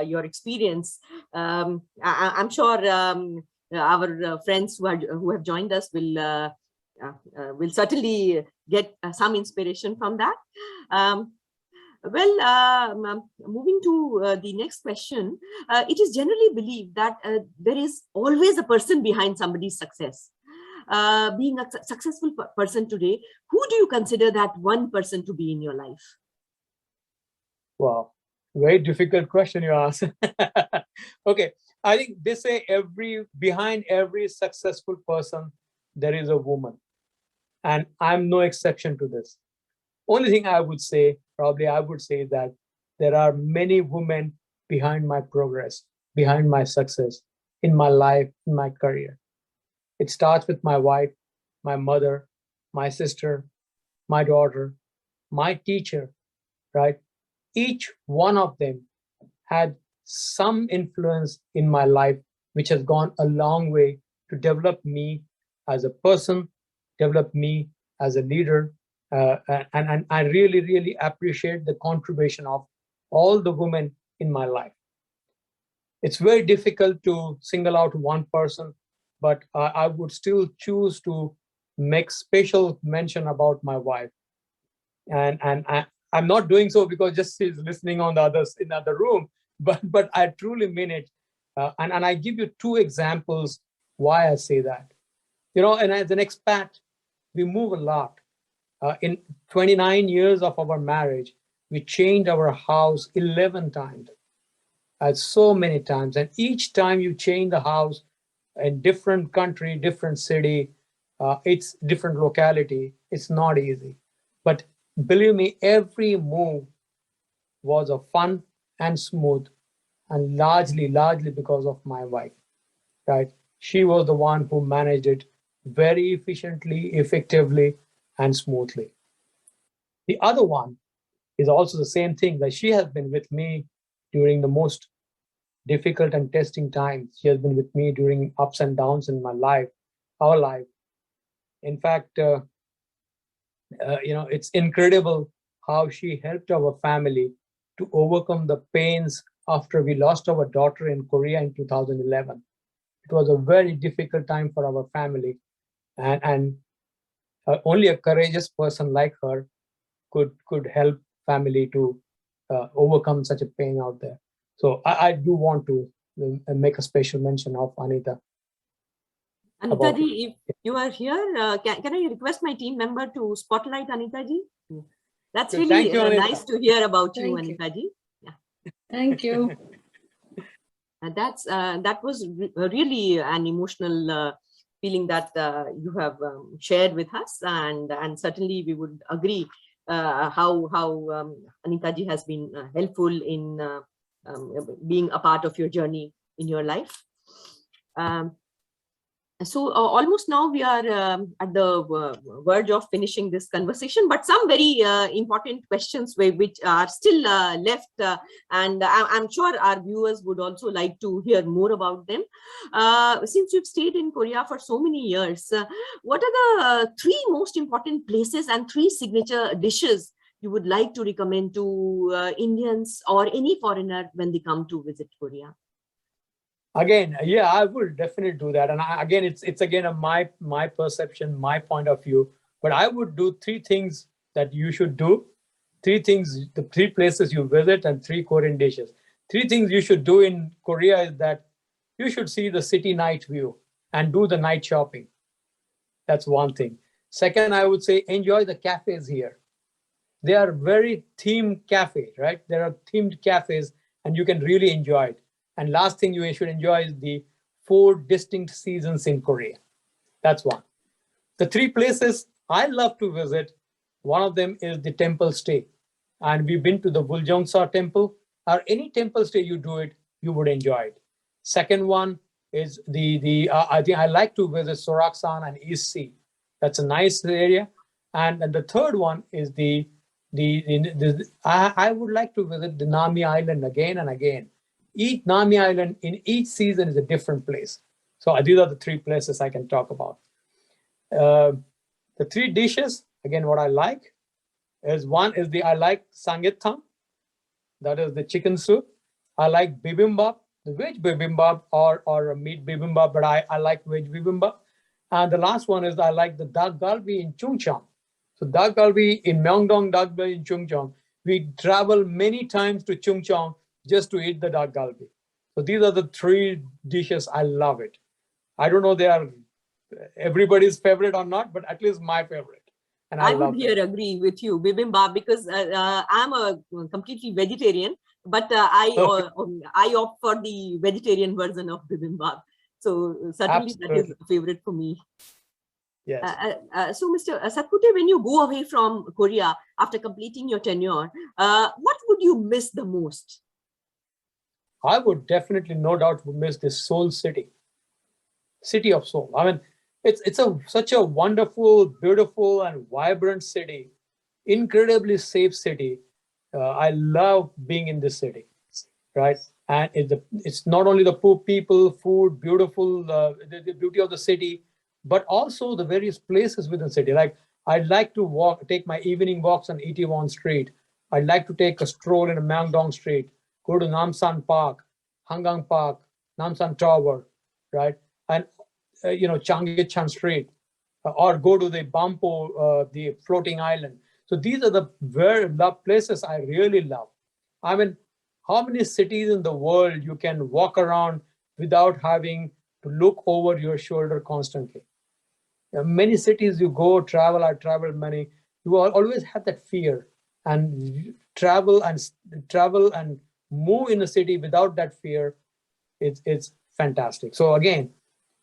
your experience. I'm sure our friends who have joined us will certainly get some inspiration from that. Moving to the next question, it is generally believed that there is always a person behind somebody's success. Being a successful person today, who do you consider that one person to be in your life? Wow, very difficult question you ask. Okay, I think they say behind every successful person, there is a woman. And I'm no exception to this. Only thing I would say that there are many women behind my progress, behind my success, in my life, in my career. It starts with my wife, my mother, my sister, my daughter, my teacher, right? Each one of them had some influence in my life, which has gone a long way to develop me as a person, develop me as a leader. And I really, really appreciate the contribution of all the women in my life. It's very difficult to single out one person, but I would still choose to make special mention about my wife. And I'm not doing so because just she's listening on the others in the other room, but I truly mean it. And I give you two examples why I say that. You know, and as an expat, we move a lot. In 29 years of our marriage, we changed our house 11 times. So many times. And each time you change the house in different country, different city, it's different locality. It's not easy. But believe me, every move was a fun and smooth, and largely because of my wife, right? She was the one who managed it very efficiently, effectively, and smoothly. The other one is also the same thing, that she has been with me during the most difficult and testing times. She has been with me during ups and downs in my life, our life. In fact, it's incredible how she helped our family to overcome the pains after we lost our daughter in Korea in 2011. It was a very difficult time for our family, and only a courageous person like her could help family to overcome such a pain out there. So I do want to make a special mention of Anita. Anita ji, if you are here, can I request my team member to spotlight Anita ji? That's Good. really You, nice to hear about you, Thank you. Anita ji. Yeah. Thank you. That was really an emotional feeling that you have shared with us, and certainly we would agree how Anita ji has been helpful in being a part of your journey in your life. So almost now we are at the verge of finishing this conversation, but some very important questions which are still left, and I'm sure our viewers would also like to hear more about them. Since you've stayed in Korea for so many years, what are the three most important places and three signature dishes you would like to recommend to Indians or any foreigner when they come to visit Korea? Again, yeah, I will definitely do that. And again, it's again my perception, my point of view. But I would do three things that you should do. Three things, the three places you visit, and three Korean dishes. Three things you should do in Korea is that you should see the city night view and do the night shopping. That's one thing. Second, I would say enjoy the cafes here. They are very themed cafes, right? There are themed cafes, and you can really enjoy it. And last thing you should enjoy is the 4 distinct seasons in Korea. That's one. The three places I love to visit, one of them is the temple stay. And we've been to the Buljongsa temple, or any temple stay you do it, you would enjoy it. Second one is I think I like to visit Soraksan and East Sea. That's a nice area. And the third one is I would like to visit the Nami Island again and again. Each Nami Island in each season is a different place. So these are the three places I can talk about. The three dishes, again, what I like is I like Samgyetang, that is the chicken soup. I like bibimbap, the veg bibimbap or a meat bibimbap, but I like veg bibimbap. And the last one is I like the dak galbi in Chungcheong. So dak galbi in Myeongdong, dak galbi in Chungcheong. We travel many times to Chungcheong just to eat the dak galbi. So these are the three dishes. I love it. I don't know they are everybody's favorite or not, but at least my favorite. And I would here agree with you, bibimbap, because I'm a completely vegetarian, but I opt for the vegetarian version of bibimbap. So certainly Absolutely. That is a favorite for me. Yes. So Mr. Satpute, when you go away from Korea after completing your tenure, what would you miss the most? I would definitely, no doubt, miss this Seoul city of Seoul. I mean, it's such a wonderful, beautiful, and vibrant city, incredibly safe city. I love being in this city, right? And it's not only the poor people, food, beautiful, the beauty of the city, but also the various places within the city. Like I'd like to take my evening walks on Itaewon Street. I'd like to take a stroll in a Myeongdong Street, go to Namsan Park, Hangang Park, Namsan Tower, right? And, Changgichan Street, or go to the Bampo, the floating island. So these are the very love places I really love. I mean, how many cities in the world you can walk around without having to look over your shoulder constantly? Many cities you go, travel, I traveled many, you always have that fear, and travel and move in a city without that fear. It's fantastic. So again,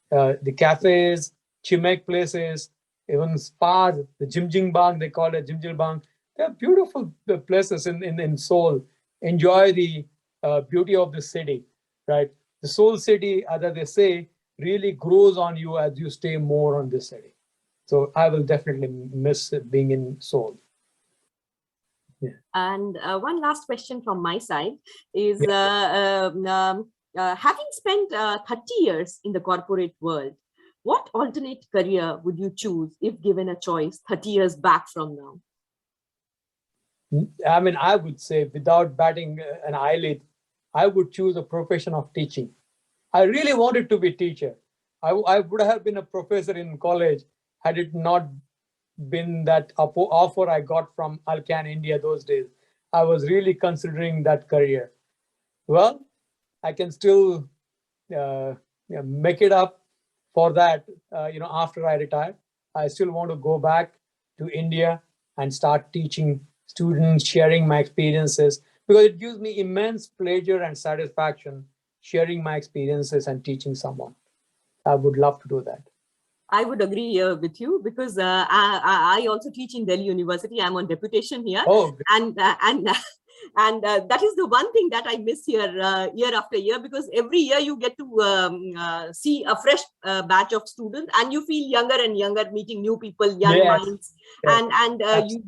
the cafes, chimek places, even spas, the Jimjingbang, they call it Jimjilbang. They're beautiful places in Seoul. Enjoy the beauty of the city, right? The Seoul city, as they say, really grows on you as you stay more on this city. So I will definitely miss being in Seoul. Yeah. And one last question from my side is, Yeah. having spent 30 years in the corporate world, what alternate career would you choose if given a choice 30 years back from now? I mean, I would say, without batting an eyelid, I would choose a profession of teaching. I really wanted to be a teacher. I would have been a professor in college had it not been that offer I got from Alcan India those days. I was really considering that career. Well, I can still make it up for that, after I retire. I still want to go back to India and start teaching students, sharing my experiences, because it gives me immense pleasure and satisfaction sharing my experiences and teaching someone. I would love to do that. I would agree with you, because I also teach in Delhi University. I'm on deputation here. Oh, and that is the one thing that I miss here year after year, because every year you get to see a fresh batch of students, and you feel younger and younger, meeting new people, young yes. minds, Yes. and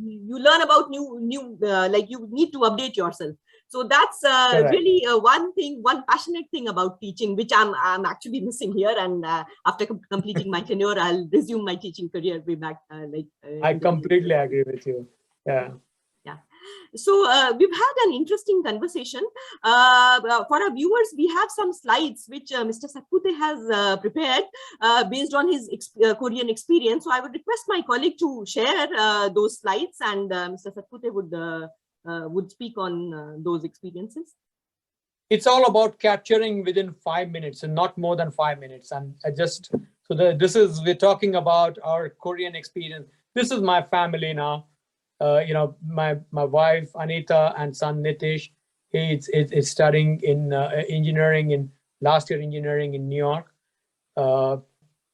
you learn about new like you need to update yourself. So that's really one passionate thing about teaching, which I'm actually missing here. And after completing my tenure, I'll resume my teaching career way back. I completely agree with you. Yeah. Yeah. So we've had an interesting conversation. For our viewers, we have some slides which Mr. Satpute has prepared based on his Korean experience. So I would request my colleague to share those slides, and Mr. Satpute would speak on those experiences. It's all about capturing within 5 minutes and not more than 5 minutes. And we're talking about our Korean experience. This is my family now. My wife Anita and son Nitish. He is studying in engineering in last year engineering in New York.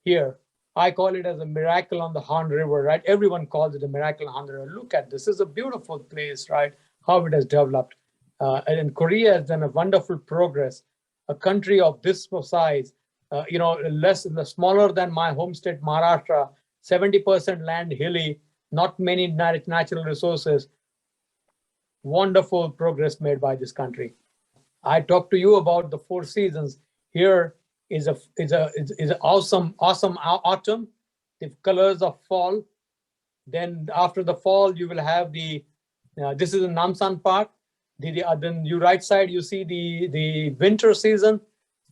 Here, I call it as a miracle on the Han River, right? Everyone calls it a miracle on the river. Look at this. This is a beautiful place, right? How it has developed. And Korea has done a wonderful progress. A country of this size, smaller than my home state, Maharashtra, 70% land hilly, not many natural resources. Wonderful progress made by this country. I talked to you about the 4 seasons. Here is an awesome autumn, the colors of fall. Then after the fall, you will have this is in Namsan Park. Then you right side, you see the winter season.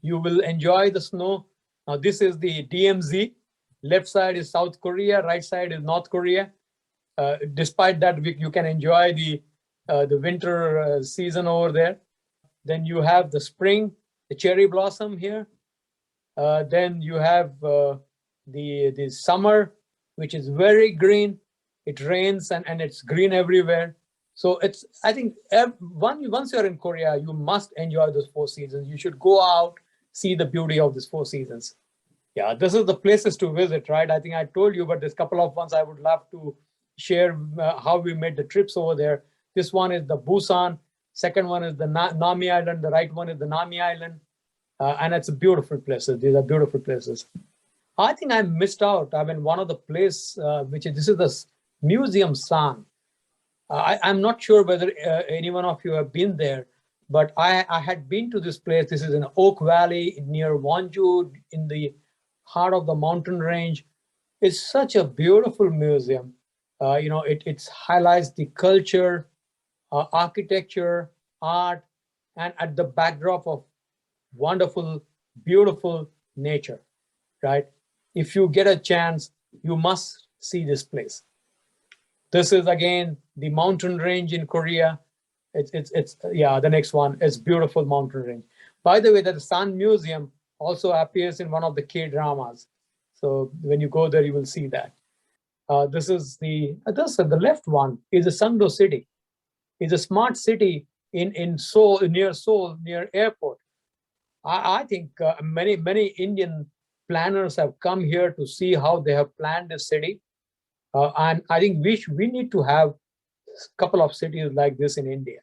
You will enjoy the snow. Now this is the DMZ. Left side is South Korea. Right side is North Korea. Despite that, you can enjoy the winter season over there. Then you have the spring, the cherry blossom here. Then you have the summer, which is very green. It rains and it's green everywhere. So I think once you're in Korea, you must enjoy those 4 seasons. You should go out, see the beauty of these 4 seasons. Yeah, this is the places to visit, right? I think I told you, but there's a couple of ones I would love to share how we made the trips over there. This one is the Busan. Second one is the Nami Island. The right one is the Nami Island. And it's a beautiful places. These are beautiful places. I think I missed out. I mean, one of the place, this is the Museum San. I'm not sure whether any one of you have been there, but I had been to this place. This is in Oak Valley near Wonju in the heart of the mountain range. It's such a beautiful museum. It highlights the culture, architecture, art, and at the backdrop of wonderful, beautiful nature, right? If you get a chance, you must see this place. This is again the mountain range in Korea. It's yeah, the next one is beautiful mountain range. By the way, the Sun Museum also appears in one of the K-dramas. So when you go there, you will see that. This is the left one is the Sangdo city. It's a smart city in Seoul, near airport. I think many Indian planners have come here to see how they have planned this city. And I think we need to have a couple of cities like this in India.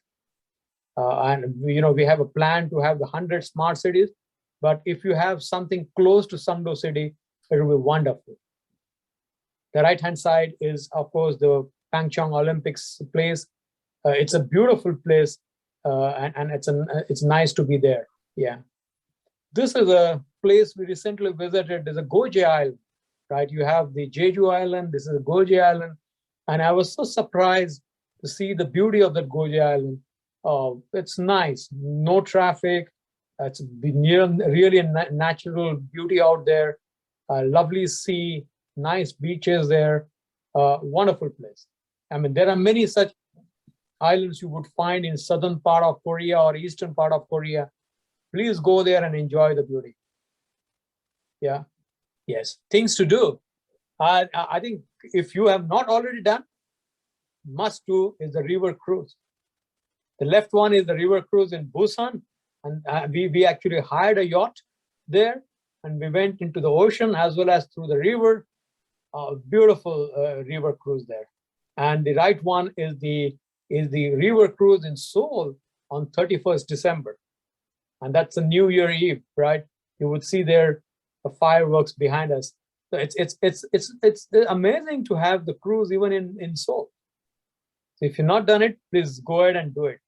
And we have a plan to have the 100 smart cities, but if you have something close to Sangdo city, it will be wonderful. The right-hand side is, of course, the Pyeongchang Olympics place. It's a beautiful place, and it's nice to be there. Yeah, this is a place we recently visited. There's a Goje Island, right? You have the Jeju Island. This is a Goje Island, and I was so surprised to see the beauty of that Goje Island. Oh, it's nice. No traffic. It's really a natural beauty out there. Lovely sea, nice beaches there. Wonderful place. I mean, there are many such islands you would find in southern part of Korea or eastern part of Korea. Please go there and enjoy the beauty. Yeah. Yes. Things to do. I think if you have not already done, must do is the river cruise. The left one is the river cruise in Busan, and we actually hired a yacht there, and we went into the ocean as well as through the river. Beautiful river cruise there. And the right one is the river cruise in Seoul on 31st December, and that's a New Year Eve, right? You would see there the fireworks behind us. So it's amazing to have the cruise even in Seoul. So if you've not done it, please go ahead and do it.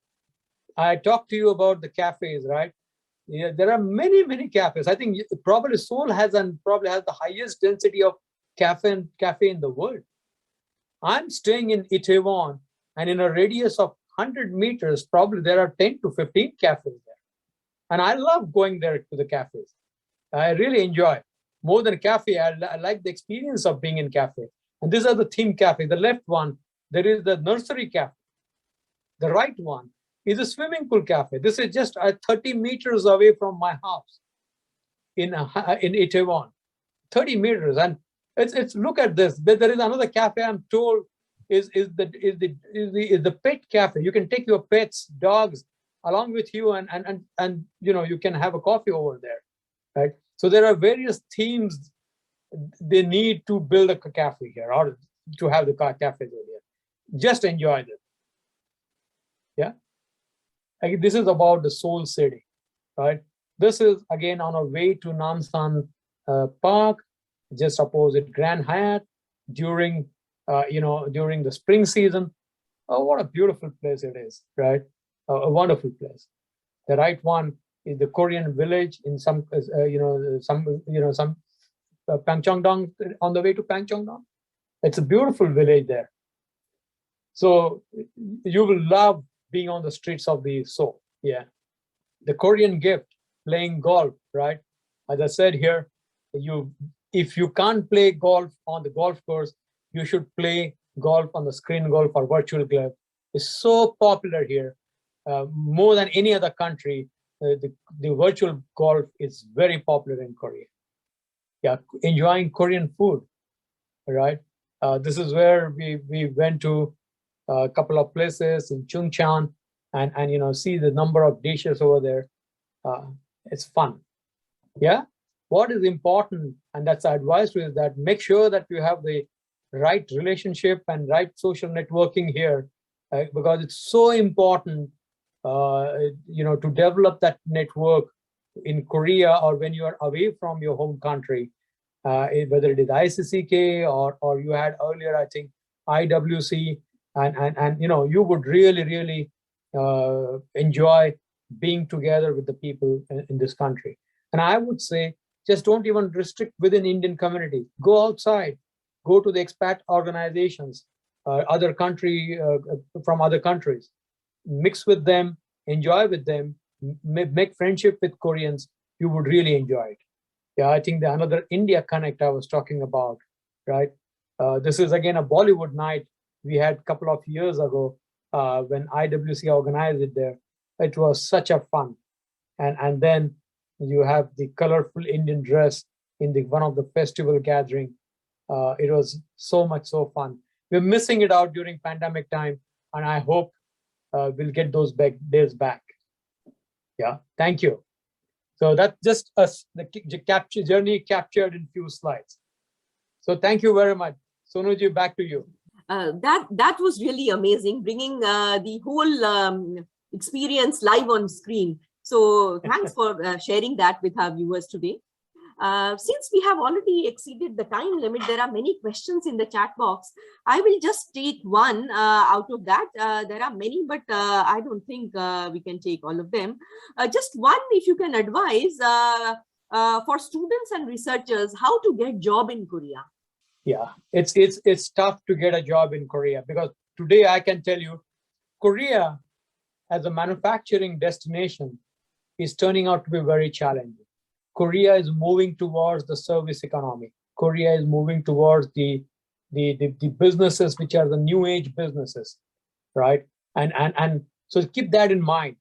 I talked to you about the cafes, right? Yeah, there are many cafes. I think probably Seoul has the highest density of cafe in the world. I'm staying in Itaewon, and in a radius of 100 meters, probably there are 10 to 15 cafes there. And I love going there to the cafes. I really enjoy it. More than a cafe, I like the experience of being in cafe. And these are the theme cafe. The left one, there is the nursery cafe. The right one is a swimming pool cafe. This is just 30 meters away from my house in Itaewon. 30 meters, and it's look at this. There is another cafe I'm told is the pet cafe. You can take your pets, dogs, along with you, and you can have a coffee over there, right? So there are various themes they need to build a cafe here or to have the cafe over here. Just enjoy it. Yeah. This is about the Seoul city, right? This is again on our way to Namsan Park, just opposite Grand Hyatt during the spring season. Oh, what a beautiful place it is, right? A wonderful place. The right one is the Korean village in some Pyeongchang-dong, on the way to Pyeongchang-dong. It's a beautiful village there. So you will love being on the streets of the Seoul. Yeah. The Korean gift, playing golf, right? As I said here, if you can't play golf on the golf course, you should play golf on the screen golf or virtual golf. It's so popular here. More than any other country, the virtual golf is very popular in Korea. Yeah, enjoying Korean food, right? This is where we went to a couple of places in Chungcheon and see the number of dishes over there. It's fun. Yeah. What is important, and that's advice to is that make sure that you have the right relationship and right social networking here, because it's so important, to develop that network in Korea or when you are away from your home country, whether it is ICCK or you had earlier, I think, IWC, and you would really enjoy being together with the people in this country. And I would say, just don't even restrict within Indian community. Go outside, go to the expat organizations, from other countries, mix with them, enjoy with them, make friendship with Koreans, you would really enjoy it. Yeah, I think the another India Connect I was talking about, right? This is again a Bollywood night we had a couple of years ago when IWC organized it there. It was such a fun. And then you have the colorful Indian dress in the one of the festival gathering. It was so fun. We're missing it out during pandemic time, and I hope we'll get those days back. Yeah, thank you. So that's just us, the journey captured in few slides. So thank you very much. Sonuji, back to you. That was really amazing, bringing the whole experience live on screen. So thanks for sharing that with our viewers today. Since we have already exceeded the time limit, there are many questions in the chat box. I will just take one out of that. There are many, but I don't think we can take all of them. Just one, if you can advise for students and researchers, how to get job in Korea. Yeah, it's tough to get a job in Korea, because today I can tell you, Korea as a manufacturing destination is turning out to be very challenging. Korea is moving towards the service economy. Korea is moving towards the businesses which are the new age businesses, right? And so keep that in mind.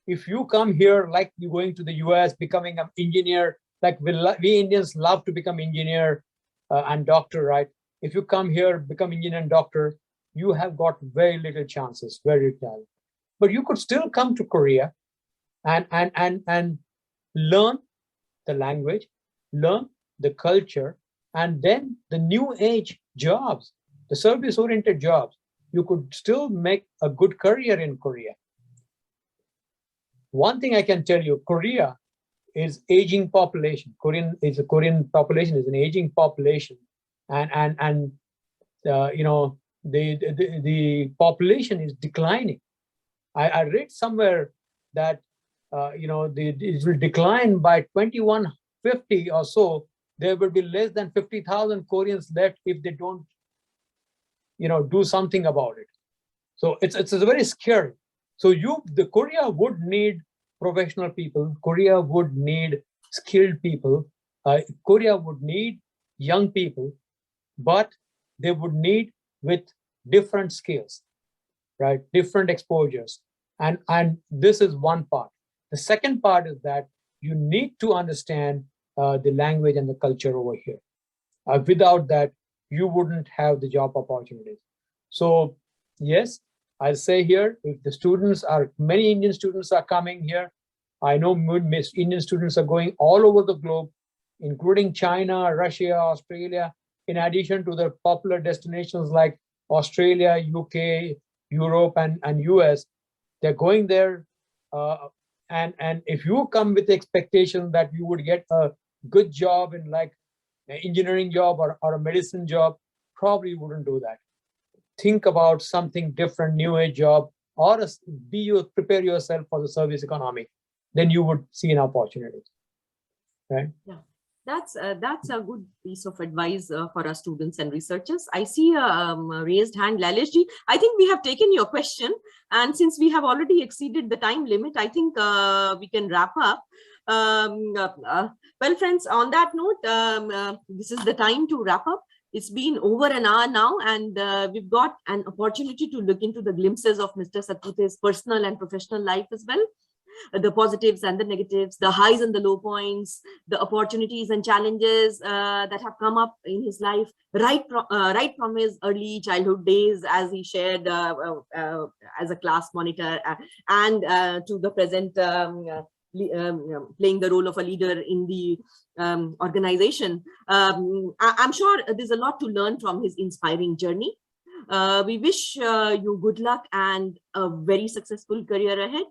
If you come here like you're going to the US, becoming an engineer, like we Indians love to become engineer and doctor, right? If you come here, become engineer and doctor, you have got very little chances, very little. But you could still come to Korea and learn the language, learn the culture, and then the new age jobs, the service-oriented jobs. You could still make a good career in Korea. One thing I can tell you, Korea is aging population. Korean population is an aging population, and you know, the population is declining. I read somewhere that you know, it will decline by 2150 or so. There will be less than 50,000 Koreans left if they don't, you know, do something about it. So it's very scary. So the Korea would need professional people. Korea would need skilled people. Korea would need young people, but they would need with different skills, right? Different exposures. And this is one part. The second part is that you need to understand the language and the culture over here. Without that, you wouldn't have the job opportunities. So yes, I'll say here, if the students are, many Indian students are coming here. I know Indian students are going all over the globe, including China, Russia, Australia, in addition to the popular destinations like Australia, UK, Europe, and US. They're going there. And if you come with the expectation that you would get a good job in like an engineering job or a medicine job, probably you wouldn't do that. Think about something different, new age job, or prepare yourself for the service economy. Then you would see an opportunity, right? Yeah, that's a good piece of advice for our students and researchers. I see a raised hand, Laleshji. I think we have taken your question, and since we have already exceeded the time limit, I think we can wrap up. Well, friends, on that note, this is the time to wrap up. It's been over an hour now, and we've got an opportunity to look into the glimpses of Mr. Satpute's personal and professional life as well. The positives and the negatives, the highs and the low points, the opportunities and challenges that have come up in his life, right from his early childhood days, as he shared as a class monitor, and to the present playing the role of a leader in the organization. I'm sure there's a lot to learn from his inspiring journey. We wish you good luck and a very successful career ahead.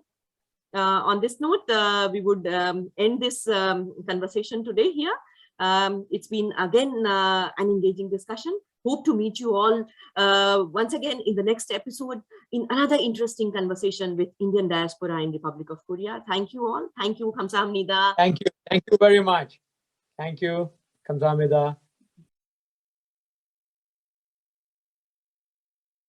On this note, we would end this conversation today here. It's been again an engaging discussion. Hope to meet you all once again in the next episode in another interesting conversation with Indian diaspora in the Republic of Korea. Thank you all. Thank you. Kamsahamnida. Thank you. Thank you very much. Thank you. Kamsahamnida.